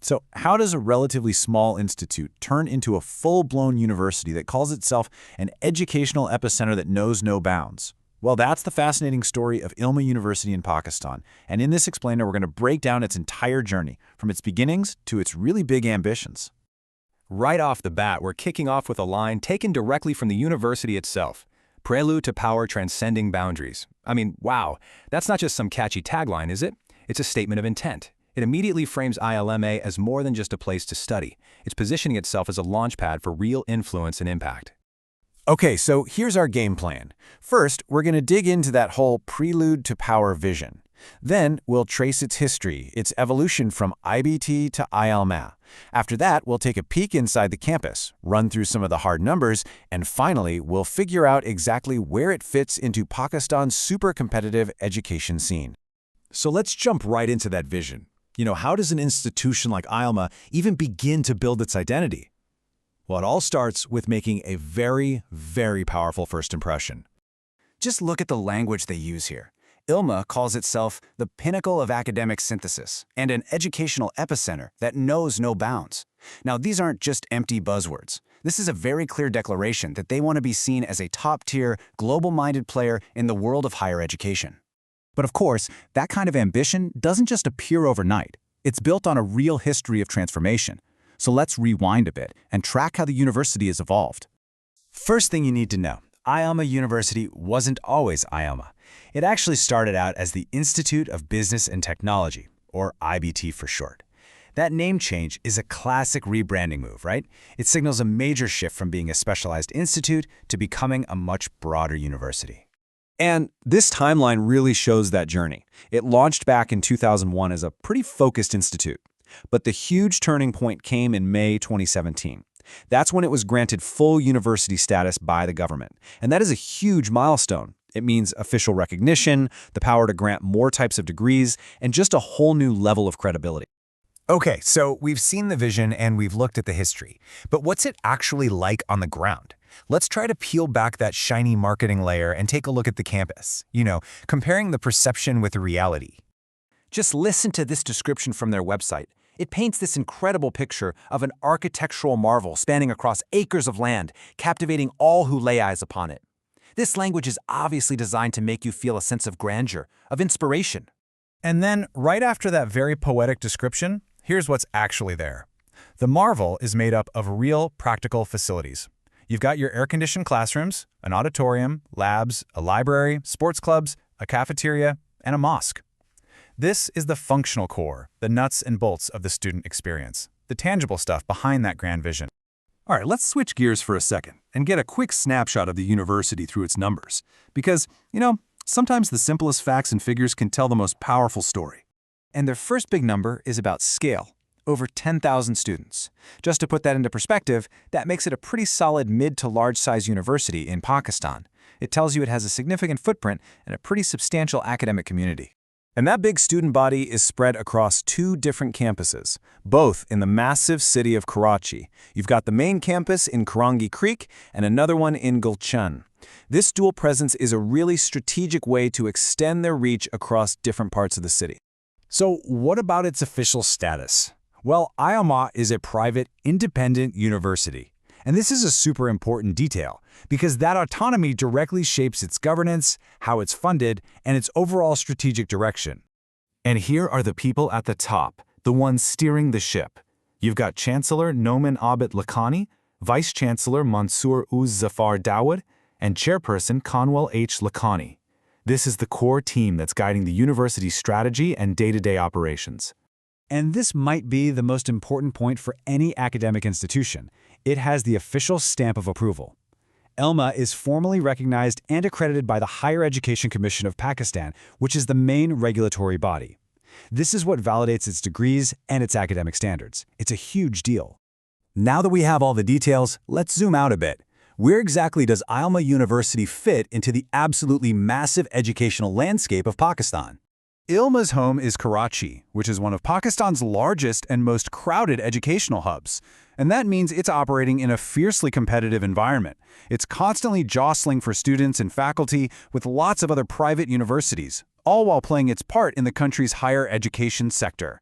So how does a relatively small institute turn into a full-blown university that calls itself an educational epicenter that knows no bounds? Well, that's the fascinating story of Ilma University in Pakistan. And in this explainer, we're going to break down its entire journey, from its beginnings to its really big ambitions. Right off the bat, we're kicking off with a line taken directly from the university itself. Prelude to power transcending boundaries. I mean, wow, that's not just some catchy tagline, is it? It's a statement of intent. It immediately frames ILMA as more than just a place to study. It's positioning itself as a launchpad for real influence and impact. Okay, so here's our game plan. First, we're going to dig into that whole prelude to power vision. Then, we'll trace its history, its evolution from IBT to ILMA. After that, we'll take a peek inside the campus, run through some of the hard numbers, and finally, we'll figure out exactly where it fits into Pakistan's super competitive education scene. So let's jump right into that vision. How does an institution like ILMA even begin to build its identity? Well, it all starts with making a very, very powerful first impression. Just look at the language they use here. ILMA calls itself the pinnacle of academic synthesis and an educational epicenter that knows no bounds. Now, these aren't just empty buzzwords. This is a very clear declaration that they want to be seen as a top-tier, global-minded player in the world of higher education. But of course, that kind of ambition doesn't just appear overnight. It's built on a real history of transformation. So let's rewind a bit and track how the university has evolved. First thing you need to know, ILMA University wasn't always ILMA. It actually started out as the Institute of Business and Technology, or IBT for short. That name change is a classic rebranding move, right? It signals a major shift from being a specialized institute to becoming a much broader university. And this timeline really shows that journey. It launched back in 2001 as a pretty focused institute. But the huge turning point came in May 2017. That's when it was granted full university status by the government. And that is a huge milestone. It means official recognition, the power to grant more types of degrees, and just a whole new level of credibility. Okay, so we've seen the vision and we've looked at the history. But what's it actually like on the ground? Let's try to peel back that shiny marketing layer and take a look at the campus. Comparing the perception with the reality. Just listen to this description from their website. It paints this incredible picture of an architectural marvel spanning across acres of land, captivating all who lay eyes upon it. This language is obviously designed to make you feel a sense of grandeur, of inspiration. And then, right after that very poetic description, here's what's actually there. The marvel is made up of real, practical facilities. You've got your air-conditioned classrooms, an auditorium, labs, a library, sports clubs, a cafeteria, and a mosque. This is the functional core, the nuts and bolts of the student experience, the tangible stuff behind that grand vision. All right, let's switch gears for a second and get a quick snapshot of the university through its numbers. Because, sometimes the simplest facts and figures can tell the most powerful story. And their first big number is about scale. Over 10,000 students. Just to put that into perspective, that makes it a pretty solid mid to large-size university in Pakistan. It tells you it has a significant footprint and a pretty substantial academic community. And that big student body is spread across two different campuses, both in the massive city of Karachi. You've got the main campus in Korangi Creek and another one in Gulshan. This dual presence is a really strategic way to extend their reach across different parts of the city. So what about its official status? Well, ILMA is a private, independent university. And this is a super important detail, because that autonomy directly shapes its governance, how it's funded, and its overall strategic direction. And here are the people at the top, the ones steering the ship. You've got Chancellor Noman Abid Lakhani, Vice-Chancellor Mansoor Uz-Zafar Dawood, and Chairperson Kanwal H. Lakhani. This is the core team that's guiding the university's strategy and day-to-day operations. And this might be the most important point for any academic institution. It has the official stamp of approval. ILMA is formally recognized and accredited by the Higher Education Commission of Pakistan, which is the main regulatory body. This is what validates its degrees and its academic standards. It's a huge deal. Now that we have all the details, let's zoom out a bit. Where exactly does ILMA University fit into the absolutely massive educational landscape of Pakistan? ILMA's home is Karachi, which is one of Pakistan's largest and most crowded educational hubs. And that means it's operating in a fiercely competitive environment. It's constantly jostling for students and faculty with lots of other private universities, all while playing its part in the country's higher education sector.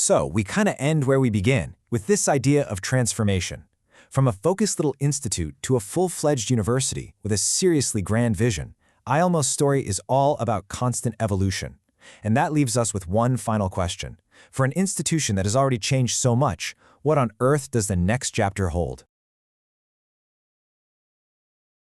So we kind of end where we begin, with this idea of transformation. From a focused little institute to a full-fledged university with a seriously grand vision, Ilma's story is all about constant evolution. And that leaves us with one final question. For an institution that has already changed so much, what on earth does the next chapter hold?